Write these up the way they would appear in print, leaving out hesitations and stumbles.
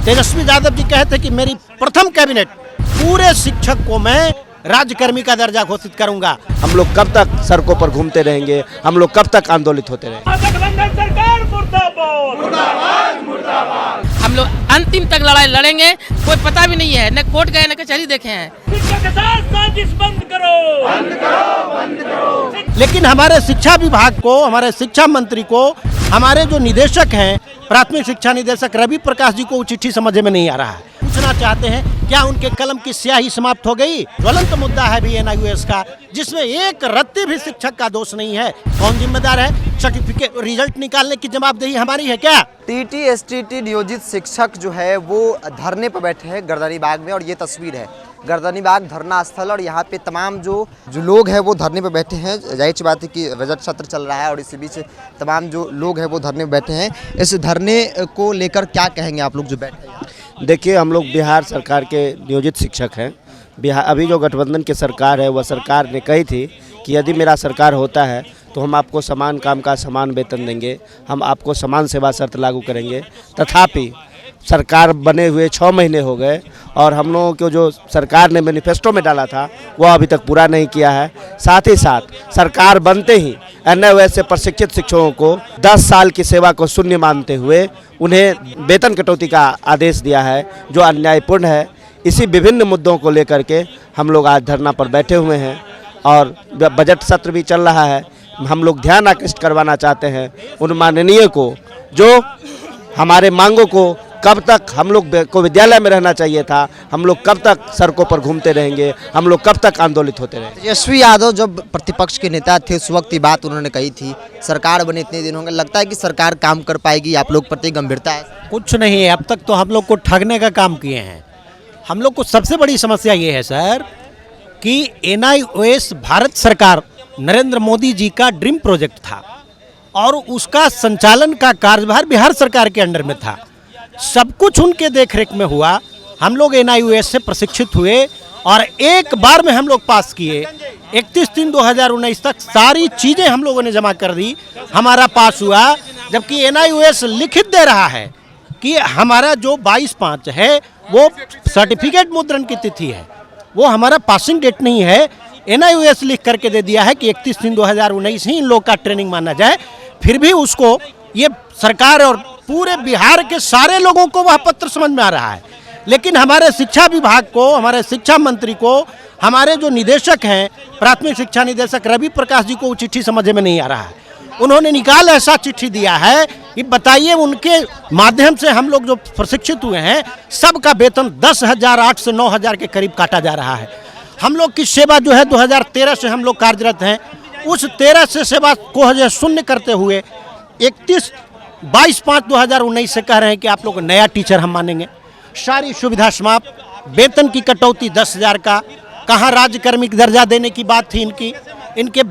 तेजस्वी यादव जी कहते कि मेरी प्रथम कैबिनेट पूरे शिक्षक को मैं राज्यकर्मी का दर्जा घोषित करूंगा। हम लोग कब तक सड़कों पर घूमते रहेंगे, हम लोग कब तक आंदोलित होते रहेंगे। हम लोग अंतिम तक लड़ाई लड़ेंगे। कोई पता भी नहीं है, न कोर्ट गए न कचहरी देखे हैं। लेकिन हमारे शिक्षा विभाग को, हमारे शिक्षा मंत्री को, हमारे जो निदेशक हैं, प्राथमिक शिक्षा निदेशक रवि प्रकाश जी को वो चिट्ठी समझ में नहीं आ रहा है। पूछना चाहते हैं क्या उनके कलम की स्याही समाप्त हो गई। ज्वलंत मुद्दा है भी एनआईओएस का, जिसमें एक रत्ती भी शिक्षक का दोष नहीं है। कौन जिम्मेदार है? सर्टिफिकेट रिजल्ट निकालने की जवाबदेही हमारी है क्या? टीटी एसटीटी नियोजित शिक्षक जो है वो धरने पर बैठे हैं गर्दनीबाग में, और ये तस्वीर है गर्दनीबाग धरना स्थल। और यहाँ पे तमाम जो लोग हैं वो धरने पर बैठे हैं। जाहिर सी बात है कि बजट सत्र चल रहा है और इसी बीच तमाम जो लोग हैं वो धरने पर बैठे हैं। इस धरने को लेकर क्या कहेंगे आप लोग जो बैठे हैं? देखिए, हम लोग बिहार सरकार के नियोजित शिक्षक हैं। बिहार अभी जो गठबंधन की सरकार है वह सरकार ने कही थी कि यदि मेरा सरकार होता है तो हम आपको समान काम का समान वेतन देंगे, हम आपको समान सेवा शर्त लागू करेंगे। तथापि सरकार बने हुए 6 महीने हो गए और हम लोगों को जो सरकार ने मैनिफेस्टो में डाला था वह अभी तक पूरा नहीं किया है। साथ ही साथ सरकार बनते ही एनआईओएस से प्रशिक्षित शिक्षकों को 10 साल की सेवा को शून्य मानते हुए उन्हें वेतन कटौती का आदेश दिया है, जो अन्यायपूर्ण है। इसी विभिन्न मुद्दों को लेकर के हम लोग आज धरना पर बैठे हुए हैं और बजट सत्र भी चल रहा है। हम लोग ध्यान आकृष्ट करवाना चाहते हैं उन माननीय को, जो हमारे मांगों को कब तक हम लोग को विद्यालय में रहना चाहिए था, हम लोग कब तक सड़कों पर घूमते रहेंगे, हम लोग कब तक आंदोलित होते रहेंगे। तेजस्वी यादव जब प्रतिपक्ष के नेता थे उस वक्त ये बात उन्होंने कही थी। सरकार बने इतने दिन होंगे, लगता है कि सरकार काम कर पाएगी? आप लोग प्रति गंभीरता है? कुछ नहीं है, अब तक तो हम लोग को ठगने का काम किए हैं। हम लोग को सबसे बड़ी समस्या ये है सर कि एनआईओएस भारत सरकार नरेंद्र मोदी जी का ड्रीम प्रोजेक्ट था और उसका संचालन का कार्यभार बिहार सरकार के अंडर में था। सब कुछ उनके देखरेख में हुआ। हम लोग एनआईओएस से प्रशिक्षित हुए और एक बार में हम लोग पास किए। 31/3/2019 तक सारी चीज़ें हम लोगों ने जमा कर दी, हमारा पास हुआ। जबकि एनआईओएस लिखित दे रहा है कि हमारा जो 22/5 है वो सर्टिफिकेट मुद्रण की तिथि है, वो हमारा पासिंग डेट नहीं है। एनआईओएस लिख करके दे दिया है कि 31/3/2019 ही इन लोग का ट्रेनिंग माना जाए। फिर भी उसको ये सरकार और पूरे बिहार के सारे लोगों को वह पत्र समझ में आ रहा है। लेकिन हमारे शिक्षा विभाग को, हमारे शिक्षा मंत्री को, हमारे जो निदेशक हैं, प्राथमिक शिक्षा निदेशक रवि प्रकाश जी को वो चिट्ठी समझ में नहीं आ रहा है। उन्होंने निकाल ऐसा चिट्ठी दिया है कि बताइए, उनके माध्यम से हम लोग जो प्रशिक्षित हुए हैं सबका वेतन 10,008 से 9,000 के करीब काटा जा रहा है। हम लोग की सेवा जो है 2013 से हम लोग कार्यरत हैं, उस 13 से सेवा को जो शून्य करते हुए 22/5/2019 से कह रहे हैं कि आप लोग नया टीचर हम मानेंगे। सारी सुविधा समाप्त, वेतन की कटौती 10,000 का, कहाँ राज्यकर्मी का दर्जा देने की बात थी इनकी। इनके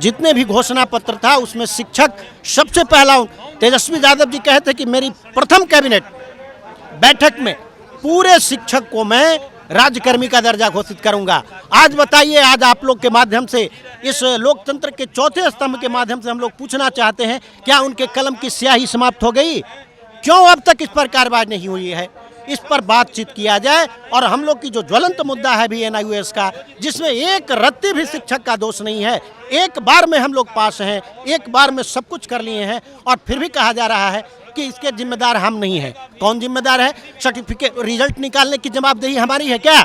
जितने भी घोषणा पत्र था उसमें शिक्षक सबसे पहला। तेजस्वी यादव जी कहते कि मेरी प्रथम कैबिनेट बैठक में पूरे शिक्षक को मैं राज्यकर्मी का दर्जा घोषित करूंगा। आज बताइए, आज आप लोग के माध्यम से, इस लोकतंत्र के चौथे स्तंभ के माध्यम से हम लोग पूछना चाहते हैं क्या उनके कलम की स्याही समाप्त हो गई? क्यों अब तक इस पर कार्रवाई नहीं हुई है? इस पर बातचीत किया जाए। और हम लोग की जो ज्वलंत मुद्दा है भी एनआईओएस का, जिसमें एक रत्ती भी शिक्षक का दोष नहीं है। एक बार में हम लोग पास हैं, एक बार में सब कुछ कर लिए हैं, और फिर भी कहा जा रहा है कि इसके जिम्मेदार हम नहीं हैं। कौन जिम्मेदार है? सर्टिफिकेट रिजल्ट निकालने की जवाबदेही हमारी है क्या?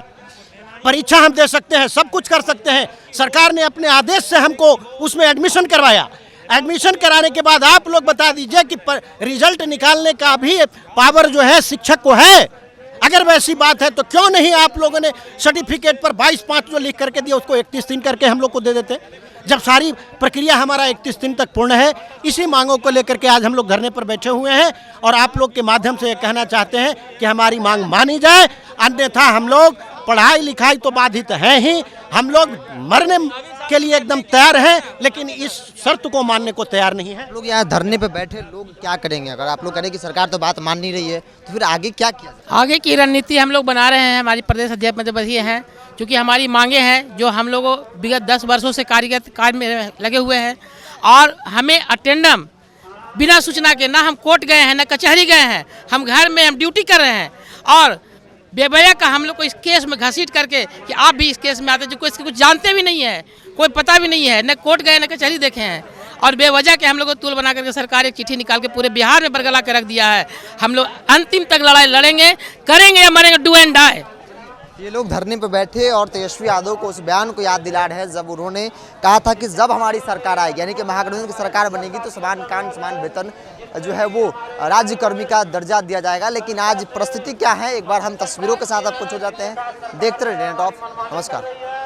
परीक्षा हम दे सकते हैं, सब कुछ कर सकते हैं। सरकार ने अपने आदेश से हमको उसमें एडमिशन करवाया। एडमिशन कराने के बाद आप लोग बता दीजिए कि रिजल्ट निकालने का भी पावर जो है शिक्षक को है। अगर वैसी बात है तो क्यों नहीं आप लोगों ने सर्टिफिकेट पर 22/5 जो लिख करके दिया उसको 31 दिन करके हम लोग को दे देते, जब सारी प्रक्रिया हमारा 31 दिन तक पूर्ण है। इसी मांगों को लेकर के आज हम लोग धरने पर बैठे हुए हैं और आप लोग के माध्यम से ये कहना चाहते हैं कि हमारी मांग मानी जाए, अन्यथा हम लोग पढ़ाई लिखाई तो बाधित हैं ही, हम लोग मरने के लिए एकदम तैयार हैं, लेकिन इस शर्त को मानने को तैयार नहीं है। लोग यहाँ धरने पे बैठे लोग क्या करेंगे? अगर आप लोग करें कि सरकार तो बात मान नहीं रही है तो फिर आगे क्या किया जाए? आगे की रणनीति हम लोग बना रहे हैं। हमारी प्रदेश अध्यक्ष मध्य प्रदेश हैं, क्योंकि हमारी मांगे हैं जो हम लोगों विगत 10 वर्षों से कार्य में लगे हुए हैं, और हमें अटेंडम बिना सूचना के, ना हम कोर्ट गए हैं ना कचहरी गए हैं, हम घर में हम ड्यूटी कर रहे हैं, और बेवजह का हम लोग को इस केस में घसीट करके कि आप भी इस केस में आते, जो कोई इसके कुछ जानते भी नहीं है, कोई पता भी नहीं है, न कोर्ट गए न कचहरी देखे हैं, और बेवजह के हम लोग को तूल बना करके सरकार एक चिट्ठी निकाल के पूरे बिहार में बरगला के रख दिया है। हम लोग अंतिम तक लड़ाई लड़ेंगे, करेंगे या मरेंगे, डू एंड डाई। ये लोग धरने पर बैठे और तेजस्वी यादव को उस बयान को याद दिला रहे हैं जब उन्होंने कहा था कि जब हमारी सरकार आएगी, यानी कि महागठबंधन की सरकार बनेगी, तो समान काम समान वेतन जो है वो राज्यकर्मी का दर्जा दिया जाएगा। लेकिन आज परिस्थिति क्या है, एक बार हम तस्वीरों के साथ आपको छू जाते हैं। देखते रहिए डे नाइट टॉप। नमस्कार।